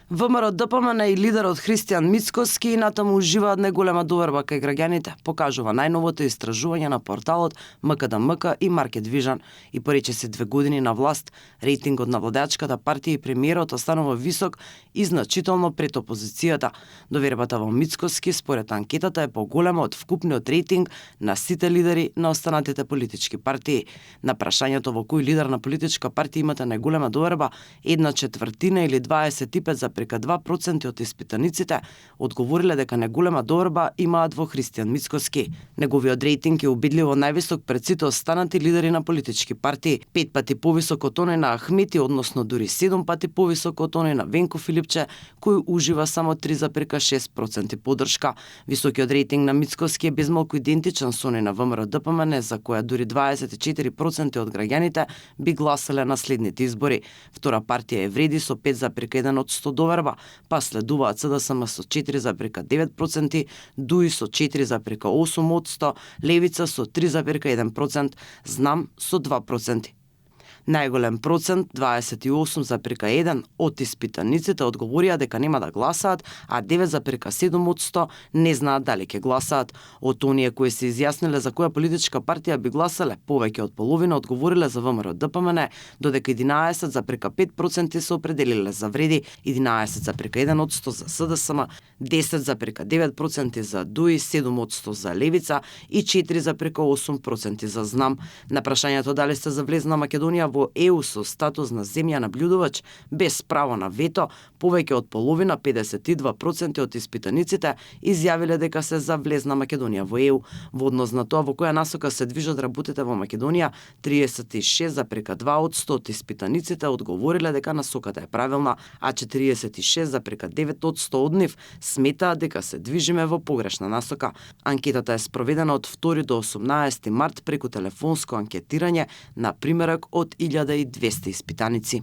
ВМРО-ДПМН и лидерот Христијан Мицкоски и натаму уживаат неголема доверба кај граѓаните, покажува најновото истражување на порталот МКДМК и Market Vision. И поречиси 2 години на власт, рейтингот на владеачката партија и премиерот останува висок и значително пред опозицијата. Довербата во Мицкоски според анкетата е поголема од вкупниот рейтинг на сите лидери на останатите политички партии. На прашањето во кој лидер на политичка партија имате најголема доверба, 1/4 или 25,2% од испитаниците одговориле дека најголема доверба имаат во Христијан Мицкоски. Неговиот рейтинг е убедливо највисок пред сите останати лидери на политички партии, 5 пати повисок од оној на Ахмети, односно дури 7 пати повисок од оној на Венко Филипче, кој ужива само 3,6% поддршка. Високиот рейтинг на Мицкоски е безмалку идентичен со оној на ВМРО-ДПМН, за која дури 24% од граѓаните би гласале на следните избори. Втора партија е Вреди со 5,1% доверба, па следуваат СДСМ со 4,9%, ДУИ со 4,8%, Левица со 3,1%, Знам со 2%. Најголем процент, 28,1% од испитаниците одговорија дека нема да гласаат, а 9,7% не знаат дали ќе гласаат. Од оние кои се изјасниле за која политичка партија би гласале, повеќе од половина одговориле за ВМРО-ДПМН, додека 11,5% се определиле за Вреди, 11,1% за СДСМ, 10,9% за ДУИ, 7% за Левица и 4,8% за Знам. На прашањето дали сте за влез на Македонија во ЕУ со статус на земја наблюдувач без право на вето, повеќе од половина, 52% од испитаниците изјавиле дека се за влез на Македонија во ЕУ. Во однос на тоа во која насока се движат работите во Македонија, 36,2% од испитаниците одговориле дека насоката е правилна, а 46,9% од нив сметаат дека се движиме во погрешна насока. Анкетата е спроведена од 2 до 18 март преку телефонско анкетирање на примерок од 1200 испитаници.